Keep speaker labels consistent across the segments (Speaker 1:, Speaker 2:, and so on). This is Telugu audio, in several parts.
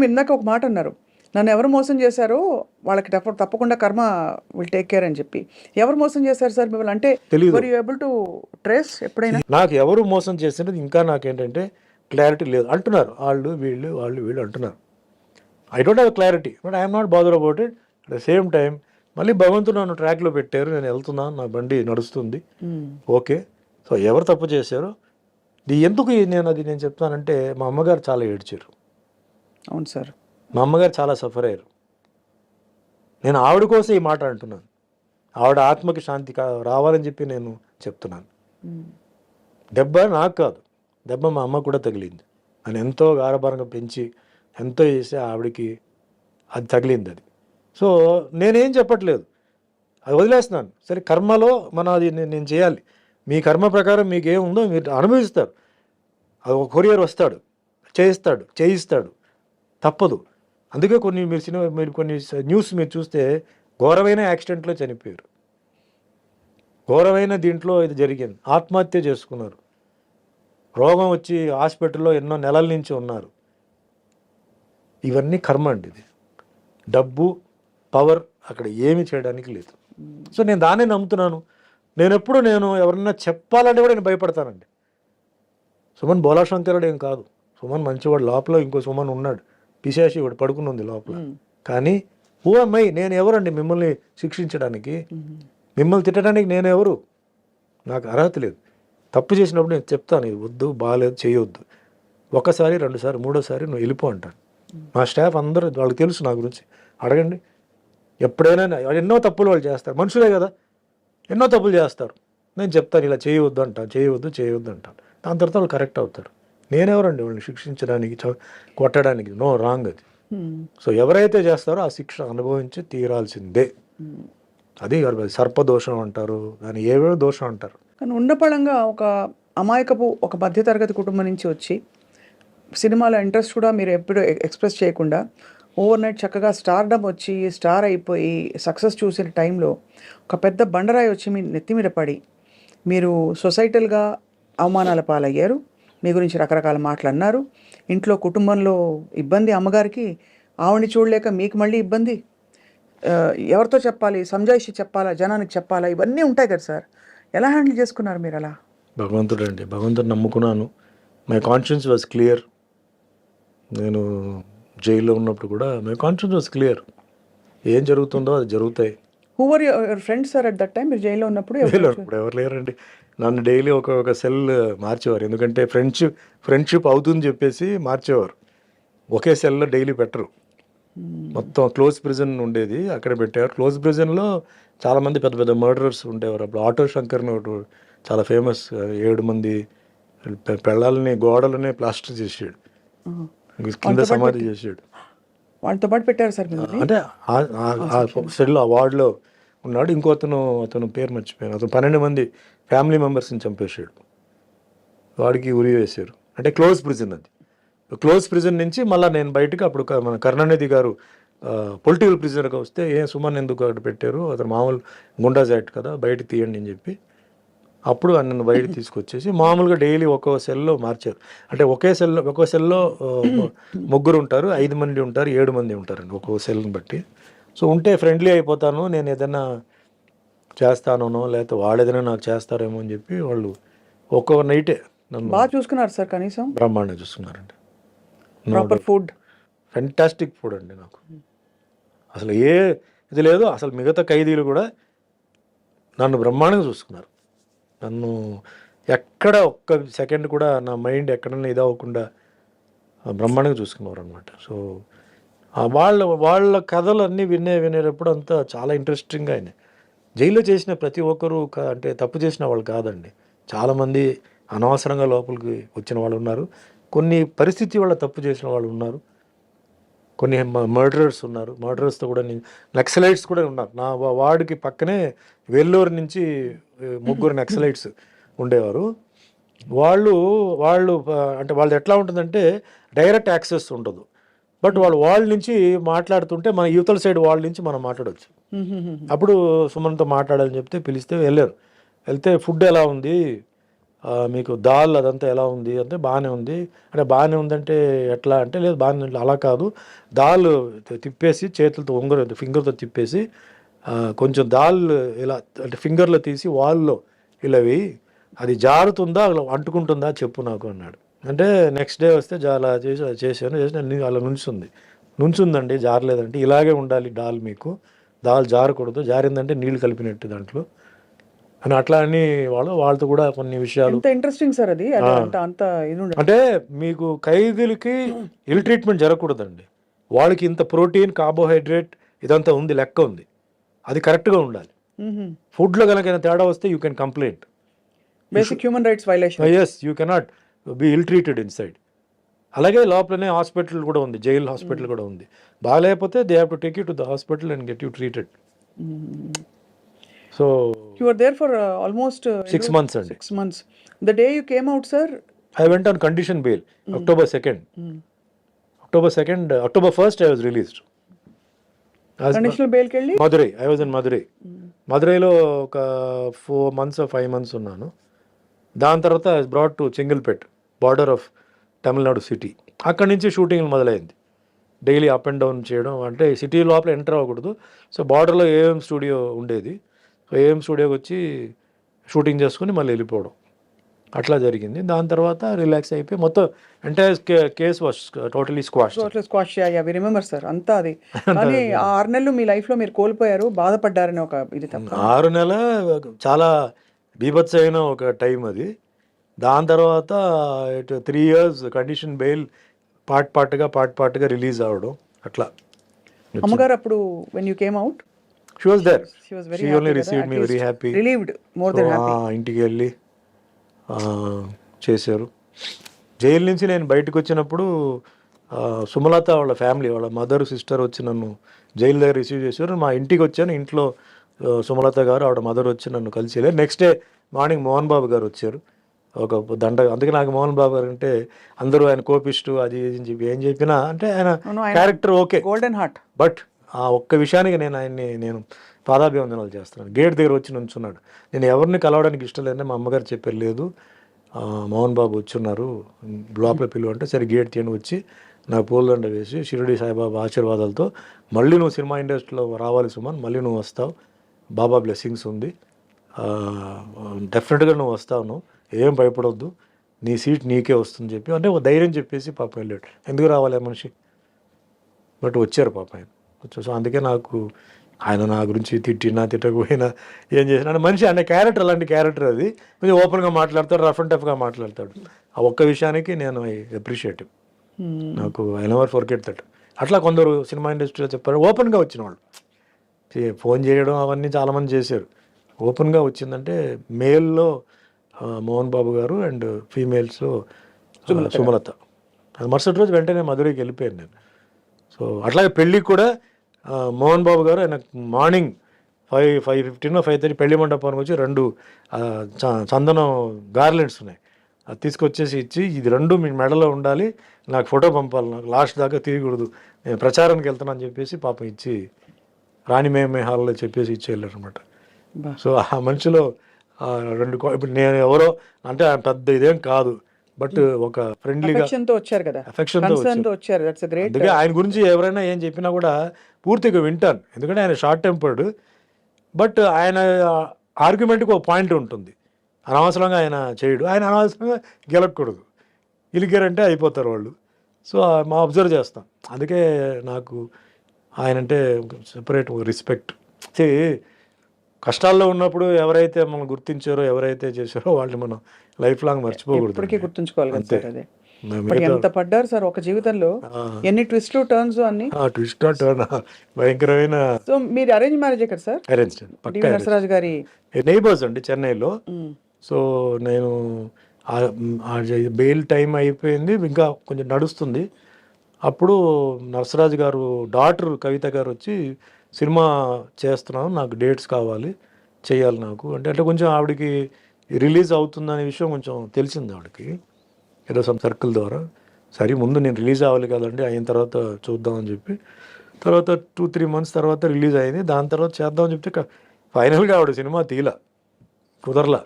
Speaker 1: ఇందాక ఒక మాట అన్నారు, నన్ను ఎవరు మోసం చేశారో వాళ్ళకి తప్పకుండా కర్మ విల్ టేక్ కేర్ అని చెప్పి. ఎవరు మోసం చేశారు సార్ మిమ్మల్ని? అంటే
Speaker 2: తెలీదు.
Speaker 1: Were you able to trace ఎప్పుడైనా?
Speaker 2: నాకు ఎవరు మోసం చేసినది ఇంకా నాకేంటంటే క్లారిటీ లేదు. అంటున్నారు వాళ్ళు వీళ్ళు అంటున్నారు. I don't have clarity, but I'm not bother about it. At the same time మళ్ళీ భగవంతుడు నన్ను ట్రాక్లో పెట్టారు, నేను వెళ్తున్నాను, నా బండి నడుస్తుంది, ఓకే. సో ఎవరు తప్పు చేశారో ఎందుకు నేను చెప్తానంటే, మా అమ్మగారు చాలా ఏడ్చారు.
Speaker 1: అవును సార్.
Speaker 2: మా అమ్మగారు చాలా సఫర్ అయ్యారు. నేను ఆవిడ కోసం ఈ మాట అంటున్నాను. ఆవిడ ఆత్మకి శాంతి రావాలని చెప్పి నేను చెప్తున్నాను. దెబ్బ నాకు కాదు, దెబ్బ మా అమ్మ కూడా తగిలింది. నేను ఎంతో గారభారంగా పెంచి ఎంతో చేసి ఆవిడకి అది తగిలింది. అది సో నేనేం చెప్పట్లేదు, అది వదిలేస్తున్నాను. సరే కర్మలో అది నేను చేయాలి. మీ కర్మ ప్రకారం మీకు ఏముందో మీరు అనుభవిస్తారు. అది ఒక కొరియర్ వస్తాడు, చేయిస్తాడు, తప్పదు. అందుకే మీరు కొన్ని న్యూస్ మీరు చూస్తే ఘోరమైన యాక్సిడెంట్లో చనిపోయారు, ఘోరమైన దీంట్లో ఇది జరిగింది, ఆత్మహత్య చేసుకున్నారు, రోగం వచ్చి హాస్పిటల్లో ఎన్నో నెలల నుంచి ఉన్నారు. ఇవన్నీ కర్మ అండి. ఇది డబ్బు పవర్ అక్కడ ఏమీ చేయడానికి లేదు. సో నేను దాన్నే నమ్ముతున్నాను. నేను ఎవరన్నా చెప్పాలంటే కూడా నేను భయపడతానండి. సుమన్ బోలాశంకరుడు ఏం కాదు, సుమన్ మంచివాడు. లోపల ఇంకో సుమన్ ఉన్నాడు, పిశాచి వాడు పడుకుని ఉంది లోపల. కానీ హూ అమ్మాయి, నేను ఎవరండి మిమ్మల్ని శిక్షించడానికి, మిమ్మల్ని తిట్టడానికి నేను ఎవరు? నాకు అర్హత లేదు. తప్పు చేసినప్పుడు నేను చెప్తాను, ఇది వద్దు, బాగాలేదు, చేయొద్దు. ఒకసారి, రెండుసారి, మూడోసారి నువ్వు వెళ్ళిపో అంటాను. మా స్టాఫ్ అందరూ వాళ్ళకి తెలుసు నా గురించి, అడగండి. ఎప్పుడైనా ఎన్నో తప్పులు వాళ్ళు చేస్తారు, మనుషులే కదా, ఎన్నో తప్పులు చేస్తారు. నేను చెప్తాను ఇలా చేయవద్దు అంటాను, చేయవద్దు అంటాను. దాని తర్వాత వాళ్ళు కరెక్ట్ అవుతారు. నేనెవరండి వాళ్ళని శిక్షించడానికి, కొట్టడానికి? నో, రాంగ్ అది. సో ఎవరైతే చేస్తారో ఆ శిక్ష అనుభవించి తీరాల్సిందే. అది సర్పదోషం అంటారు, దాన్ని ఏవేవో దోషం అంటారు.
Speaker 1: కానీ ఉండపళంగా ఒక అమాయకపు ఒక మధ్యతరగతి కుటుంబం నుంచి వచ్చి సినిమాలో ఇంట్రెస్ట్ కూడా మీరు ఎప్పుడు ఎక్స్ప్రెస్ చేయకుండా ఓవర్ నైట్ చక్కగా స్టార్డమ్ వచ్చి స్టార్ అయిపోయి సక్సెస్ చూసిన టైంలో ఒక పెద్ద బండరాయి వచ్చి మీ నెత్తి మీద పడి మీరు సొసైటల్గా అవమానాల పాలయ్యారు. మీ గురించి రకరకాల మాటలు అన్నారు. ఇంట్లో కుటుంబంలో ఇబ్బంది, అమ్మగారికి ఆవిడని చూడలేక మీకు మళ్ళీ ఇబ్బంది. ఎవరితో చెప్పాలి, సంజాయిషి చెప్పాలా, జనానికి చెప్పాలా, ఇవన్నీ ఉంటాయి కదా సార్. ఎలా హ్యాండిల్ చేసుకున్నారు మీరు అలా?
Speaker 2: భగవంతుడు నమ్ముకున్నాను. My conscience was clear. నేను జైల్లో ఉన్నప్పుడు కూడా మై కాన్షియన్స్ వాజ్ క్లియర్. ఏం జరుగుతుందో అది జరుగుతాయి.
Speaker 1: Who were your friends sir at that time? మీరు జైల్లో ఉన్నప్పుడు
Speaker 2: ఎవరు లేరండి. నన్ను డైలీ ఒక సెల్ మార్చేవారు, ఎందుకంటే ఫ్రెండ్షిప్ అవుతుంది చెప్పేసి మార్చేవారు. ఒకే సెల్లో డైలీ పెట్టరు. మొత్తం క్లోజ్ ప్రిజన్ ఉండేది, అక్కడ పెట్టేవారు. క్లోజ్ ప్రిజన్లో చాలామంది పెద్ద పెద్ద మర్డరర్స్ ఉండేవారు. అప్పుడు ఆటో శంకర్ని ఒకటి చాలా ఫేమస్, 7 మంది పెళ్ళాలని గోడలనే ప్లాస్టర్ చేసాడు, కింద సమాధి చేసాడు.
Speaker 1: వాళ్ళతో పాటు పెట్టారు సార్?
Speaker 2: అంటే ఆ సెల్లో ఆ వార్డులో ఉన్నాడు. అతను పేరు మర్చిపోయాను. అతను 12 మంది ఫ్యామిలీ మెంబర్స్ని చంపేశాడు. వాడికి ఉరి వేశారు. అంటే క్లోజ్ ప్రిజన్ అది. క్లోజ్ ప్రిజన్ నుంచి మళ్ళీ నేను బయటకు, అప్పుడు మన కరుణానిధి గారు పొలిటికల్ ప్రిజనర్గా వస్తే సుమన్ ఎందుకు అక్కడ పెట్టారు, అతను మామూలు గుండాజ్ యాక్ట్ కదా, బయట తీయండి అని చెప్పి అప్పుడు నన్ను బయట తీసుకొచ్చేసి మామూలుగా డైలీ ఒక్కో సెల్లో మార్చారు. అంటే ఒక్కో సెల్లో 3 ఉంటారు, 5 మంది ఉంటారు, 7 మంది ఉంటారండి ఒక్కో సెల్ని బట్టి. సో ఉంటే ఫ్రెండ్లీ అయిపోతాను, నేను ఏదైనా చేస్తానో లేకపోతే వాళ్ళు ఏదైనా నాకు చేస్తారేమో అని చెప్పి వాళ్ళు ఒక్కో నైటే నన్ను
Speaker 1: బాగా చూసుకున్నారు సార్. కనీసం
Speaker 2: బ్రహ్మాండంగా చూసుకున్నారండి.
Speaker 1: ప్రాపర్ ఫుడ్,
Speaker 2: ఫెంటాస్టిక్ ఫుడ్ అండి. నాకు అసలు ఇది లేదు. అసలు మిగతా ఖైదీలు కూడా నన్ను బ్రహ్మాండంగా చూసుకున్నారు. నన్ను ఎక్కడ ఒక్క సెకండ్ కూడా నా మైండ్ ఎక్కడన్నా ఇది అవ్వకుండా బ్రహ్మాండంగా చూసుకున్నారు అనమాట. సో వాళ్ళ కథలు అన్నీ వినేటప్పుడు అంతా చాలా ఇంట్రెస్టింగ్గా అయినాయి. జైల్లో చేసిన ప్రతి ఒక్కరూ అంటే తప్పు చేసిన వాళ్ళు కాదండి. చాలామంది అనవసరంగా లోపలికి వచ్చిన వాళ్ళు ఉన్నారు, కొన్ని పరిస్థితి వల్ల తప్పు చేసిన వాళ్ళు ఉన్నారు, కొన్ని మర్డరర్స్ ఉన్నారు. మర్డరర్స్తో కూడా నక్సలైట్స్ కూడా ఉన్నారు. నా వార్డుకి పక్కనే వెల్లూరు నుంచి 3 నక్సలైట్స్ ఉండేవారు. వాళ్ళు అంటే వాళ్ళది ఎట్లా ఉంటుందంటే డైరెక్ట్ యాక్సెస్ ఉండదు, బట్ వాళ్ళ నుంచి మాట్లాడుతుంటే మన యువతల సైడ్ వాళ్ళ నుంచి మనం మాట్లాడవచ్చు. అప్పుడు సుమన్తో మాట్లాడాలని చెప్తే పిలిస్తే వెళ్తే ఫుడ్ ఎలా ఉంది, మీకు దాల్ అదంతా ఎలా ఉంది అంటే బాగానే ఉంది. అంటే బాగానే ఉందంటే ఎట్లా అంటే లేదు బాగానే ఉంది. అలా కాదు, దాల్ తిప్పేసి చేతులతో ఫింగర్తో తిప్పేసి కొంచెం దాల్ ఇలా అంటే ఫింగర్లో తీసి వాల్లో ఇలా వేయి, అది జారుతుందా అలా అంటుకుంటుందా చెప్పు నాకు అన్నాడు. అంటే నెక్స్ట్ డే వస్తే అలా చేశాను అలా నుంచుందండి, జారలేదంటే ఇలాగే ఉండాలి డాల్, మీకు దాల్ జారకూడదు, జారిందంటే నీళ్లు కలిపినట్టు దాంట్లో అని అట్లా అని వాళ్ళతో కూడా కొన్ని విషయాలు.
Speaker 1: ఎంత ఇంట్రెస్టింగ్ సార్ అది, అంత ఇది ఉండదు.
Speaker 2: అంటే మీకు ఖైదీలకి ఇల్ ట్రీట్మెంట్ జరగకూడదండి, వాళ్ళకి ఇంత ప్రోటీన్ కార్బోహైడ్రేట్ ఇదంతా ఉంది, లెక్క ఉంది, అది కరెక్ట్గా ఉండాలి. ఫుడ్లో కనుక తేడా వస్తే you can complaint,
Speaker 1: basic human rights violation.
Speaker 2: Yes, you cannot be ill treated inside. అలాగే లోపలనే హాస్పిటల్ కూడా ఉంది, జైల్ హాస్పిటల్ కూడా ఉంది. బాగాలేకపోతే they have to take you to the hospital and get you treated. So
Speaker 1: you are there for almost
Speaker 2: 6 months అండి.
Speaker 1: 6 months. The day you came out, sir,
Speaker 2: I went on condition bail. October 2nd. October 1st I was released.
Speaker 1: Conditional bail కి వెళ్ళి
Speaker 2: Madurai, I was in Madurai. మధురైలో ఒక 4 months or 5 months ఉన్నాను. దాని తర్వాత I was brought to చెంగిల్పేట్, border of Tamil Nadu city. అక్కడి నుంచి షూటింగ్ మొదలైంది. డైలీ అప్ అండ్ డౌన్ చేయడం, అంటే సిటీ లోపల ఎంటర్ అవ్వకూడదు. సో బార్డర్లో ఏఎం స్టూడియో ఉండేది. సో ఏఎం స్టూడియోకి వచ్చి షూటింగ్ చేసుకుని మళ్ళీ వెళ్ళిపోవడం, అట్లా జరిగింది. దాని తర్వాత రిలాక్స్ అయిపోయి మొత్తం entire case was totally squash.
Speaker 1: We remember sir అంతా అది. కానీ ఆ 6 నెలలు మీ లైఫ్ లో మీరు కోల్పోయారు, బాధపడ్డారని ఒక ఇది తప్ప.
Speaker 2: 6 నెలలు చాలా బీభత్సమైన ఒక టైం అది. దాని తర్వాత 3 years కండిషన్ బెయిల్, పార్ట్గా రిలీజ్ అవ్వడం అట్లా.
Speaker 1: అమ్మగారు అప్పుడు when you came out
Speaker 2: she was there,
Speaker 1: she was very
Speaker 2: she only received me very happy,
Speaker 1: relieved, more than happy.
Speaker 2: ఇంటికి వెళ్ళి చేశారు. జైలు నుంచి నేను బయటకు వచ్చినప్పుడు సుమలత వాళ్ళ ఫ్యామిలీ, వాళ్ళ మదర్ సిస్టర్ వచ్చి నన్ను జైలు దగ్గర రిసీవ్ చేశారు. మా ఇంటికి వచ్చాను, ఇంట్లో సుమలత గారు ఆవిడ మదర్ వచ్చి నన్ను కలిసి వెళ్ళారు. Next day morning Mohan Babu గారు వచ్చారు, ఒక దండ. అందుకే నాకు మోహన్ బాబు గారు అంటే అందరూ ఆయన కోపిస్టు, అది ఇది అని చెప్పి ఏం చెప్పినా అంటే ఆయన character okay,
Speaker 1: golden heart.
Speaker 2: But ఆ ఒక్క విషయానికి నేను పాదాభివందనాలు చేస్తున్నాను. గేట్ దగ్గర వచ్చి నుంచున్నాడు. నేను ఎవరిని కలవడానికి ఇష్టం లేదని మా అమ్మగారు చెప్పారు, లేదు మోహన్ బాబు వచ్చున్నారు లోపల పిలువ అంటే, సరే గేట్ తీయని వచ్చి నాకు పూలదండ వేసి షిరిడి సాయిబాబా ఆశీర్వాదాలతో మళ్ళీ నువ్వు సినిమా ఇండస్ట్రీలో రావాలి సుమన్, మళ్ళీ నువ్వు వస్తావు, బాబా బ్లెస్సింగ్స్ ఉంది, డెఫినెట్గా నువ్వు వస్తావు, నువ్వు ఏం భయపడొద్దు, నీ సీట్ నీకే వస్తుంది చెప్పి అంటే ఒక ధైర్యం చెప్పేసి పాప వెళ్ళాడు. ఎందుకు రావాలి ఆ మనిషి, బట్ వచ్చారు పాప ఆయన వచ్చారు. సో అందుకే నాకు ఆయన నా గురించి తిట్టకపోయినా ఏం చేసినా అంటే మనిషి అనే క్యారెక్టర్, అలాంటి క్యారెక్టర్ అది. కొంచెం ఓపెన్గా మాట్లాడతాడు, రఫ్ అండ్ టఫ్గా మాట్లాడతాడు. ఆ ఒక్క విషయానికి నేను అప్రిషియేట్, నాకు ఐ నెవర్ ఫర్గెట్ దట్. అట్లా కొందరు సినిమా ఇండస్ట్రీలో చెప్పారు, ఓపెన్గా వచ్చిన వాళ్ళు ఫోన్ చేయడం అవన్నీ చాలామంది చేశారు. ఓపెన్గా వచ్చిందంటే మేల్లో మోహన్ బాబు గారు అండ్ ఫీమేల్స్లో సుమలత. మరుసటి రోజు వెంటనే మధురైకి వెళ్ళిపోయాను నేను. సో అట్లాగే పెళ్ళికి కూడా మోహన్ బాబు గారు ఆయన మార్నింగ్ 5:15 5:30 పెళ్లి మండపానికి వచ్చి 2 చందనం గార్లెండ్స్ ఉన్నాయి, అది తీసుకొచ్చేసి ఇచ్చి, ఇది 2 మీ మెడలో ఉండాలి, నాకు ఫోటో పంపాలి, నాకు లాస్ట్ దాకా తీయకూడదు, నేను ప్రచారానికి వెళ్తానని చెప్పేసి పాపం ఇచ్చి రాణిమేమే హాల్లో చెప్పేసి ఇచ్చి వెళ్ళారు అనమాట. సో ఆ మనిషిలో 2 ఇప్పుడు నేను ఎవరో అంటే పెద్ద ఇదేం కాదు, బట్ ఒక ఫ్రెండ్లీగా
Speaker 1: వచ్చారు కదా,
Speaker 2: ఎఫెక్షన్తో
Speaker 1: వచ్చారు. That's a great.
Speaker 2: అందుకే ఆయన గురించి ఎవరైనా ఏం చెప్పినా కూడా పూర్తిగా వింటాను, ఎందుకంటే ఆయన షార్ట్ టెంపర్డ్, బట్ ఆయన ఆర్గ్యుమెంట్కి ఒక పాయింట్ ఉంటుంది. అనవసరంగా ఆయన చేయడు, ఆయన అనవసరంగా గెలకూడదు, గెలికారంటే అయిపోతారు వాళ్ళు. సో మా అబ్జర్వ్ చేస్తాం. అందుకే నాకు ఆయన అంటే సెపరేట్ రెస్పెక్ట్. కష్టాల్లో ఉన్నప్పుడు ఎవరైతే మనం గుర్తించారో, ఎవరైతే చేశారో వాళ్ళని మనం లైఫ్ లాంగ్ మర్చిపోకూడదు,
Speaker 1: ఇప్పటికీ గుర్తుంచుకోవాలి కదా సార్. అదే ఎంత పడ్డారు సార్ ఒక జీవితంలో, ఎన్ని ట్విస్ట్లు టర్న్స్ అన్ని.
Speaker 2: ట్విస్ట్ టర్న్ భయంకరమైన.
Speaker 1: సో మీరు అరేంజ్ మ్యారేజ్ కదా సార్?
Speaker 2: అరేంజ్
Speaker 1: నరసరాజు గారి
Speaker 2: నైబర్స్ అండి చెన్నైలో. సో నేను బెయిల్ టైం అయిపోయింది, ఇంకా కొంచెం నడుస్తుంది. అప్పుడు నరసరాజు గారు డాటర్ కవిత గారు వచ్చి, సినిమా చేస్తున్నాను, నాకు డేట్స్ కావాలి, చేయాలి నాకు అంటే కొంచెం ఆవిడకి రిలీజ్ అవుతుందనే విషయం కొంచెం తెలిసింది ఆవిడకి ఏదో సమ్ సర్కిల్ ద్వారా. సరే ముందు నేను రిలీజ్ అవ్వాలి కదండి, అయిన తర్వాత చూద్దామని చెప్పి, తర్వాత 2-3 months తర్వాత రిలీజ్ అయింది. దాని తర్వాత చేద్దామని చెప్తే ఫైనల్గా ఆవిడ సినిమా కుదరలా.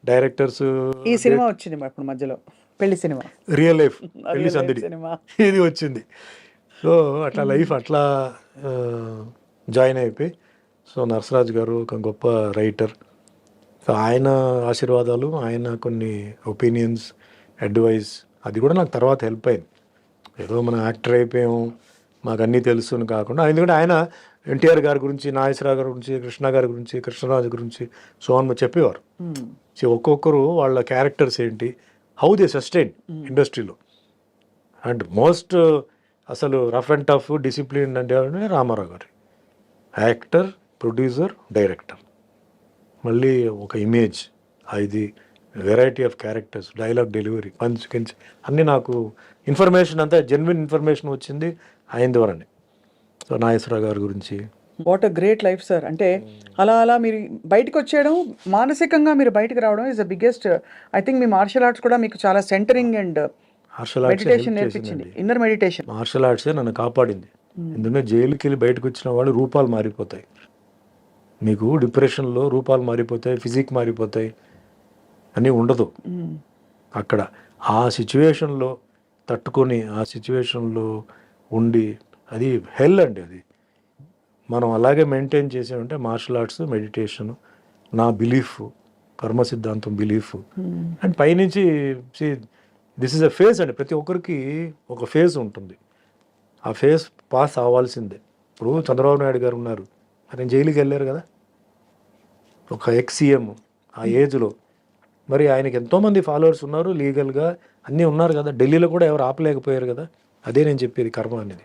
Speaker 2: డైరెక్టర్స్,
Speaker 1: ఈ సినిమా వచ్చింది మరి ఇప్పుడు మధ్యలో, పెళ్లి సినిమా.
Speaker 2: రియల్ లైఫ్ పెళ్లి
Speaker 1: Real life
Speaker 2: సందడి
Speaker 1: సినిమా.
Speaker 2: ఇది వచ్చింది. సో అట్లా లైఫ్ అట్లా జాయిన్ అయిపోయి, సో నరసరాజు గారు ఒక గొప్ప రైటర్, సో ఆయన ఆశీర్వాదాలు, ఆయన కొన్ని ఒపీనియన్స్, అడ్వైస్, అది కూడా నాకు తర్వాత హెల్ప్ అయింది. ఏదో మనం యాక్టర్ అయిపోయాము మాకు అన్నీ తెలుసు అని కాకుండా, ఎందుకంటే ఆయన ఎన్టీఆర్ గారి గురించి, నాగేశ్వరరావు గారి గురించి, కృష్ణ గారి గురించి, కృష్ణరాజు గురించి సోన్ చెప్పేవారు. సో ఒక్కొక్కరు వాళ్ళ క్యారెక్టర్స్ ఏంటి, హౌ దే సస్టైన్ ఇండస్ట్రీలో. అండ్ మోస్ట్ అసలు రఫ్ అండ్ టఫ్ డిసిప్లిన్ అంటే రామారావు గారు, యాక్టర్, ప్రొడ్యూసర్, డైరెక్టర్, మళ్ళీ ఒక ఇమేజ్, ఇది variety of characters, dialogue delivery, punch కించ్ అన్నీ నాకు ఇన్ఫర్మేషన్ అంతా జెన్యున్ ఇన్ఫర్మేషన్ వచ్చింది ఆయన ద్వారానే. సో నాగేశ్వరరావు గారి గురించి.
Speaker 1: What a great life sir. అంటే అలా అలా మీరు బయటకు వచ్చేయడం, మానసికంగా మీరు బయటకు రావడం is the biggest. I think మీ మార్షల్ ఆర్ట్స్ కూడా మీకు చాలా centering and
Speaker 2: martial arts
Speaker 1: meditation నేర్పించింది, ఇన్నర్ మెడిటేషన్.
Speaker 2: మార్షల్ ఆర్ట్సే నన్ను కాపాడింది. ఎందుకంటే జైలుకి వెళ్ళి బయటకు వచ్చిన వాళ్ళు రూపాలు మారిపోతాయి, మీకు డిప్రెషన్లో రూపాలు మారిపోతాయి, ఫిజిక్ మారిపోతాయి, అని ఉండదు అక్కడ. ఆ సిచ్యువేషన్లో తట్టుకొని, ఆ సిచ్యువేషన్లో ఉండి, అది హెల్ అండి. అది మనం అలాగే మెయింటైన్ చేసామంటే మార్షల్ ఆర్ట్స్, మెడిటేషన్, నా బిలీఫ్, కర్మ సిద్ధాంతం బిలీఫ్. అండ్ పైనుంచి దిస్ ఇస్ అ ఫేజ్ అండి. ప్రతి ఒక్కరికి ఒక ఫేజ్ ఉంటుంది, ఆ ఫేజ్ పాస్ అవ్వాల్సిందే. ఇప్పుడు చంద్రబాబు నాయుడు గారు ఉన్నారు, ఆయన జైలుకి వెళ్ళారు కదా, ఒక ఎక్స్-సీఎం ఆ ఏజ్లో. మరి ఆయనకి ఎంతోమంది ఫాలోవర్స్ ఉన్నారు, లీగల్గా అన్నీ ఉన్నారు కదా, ఢిల్లీలో కూడా ఎవరు ఆపలేకపోయారు కదా. అదే నేను చెప్పేది కర్మ అనేది.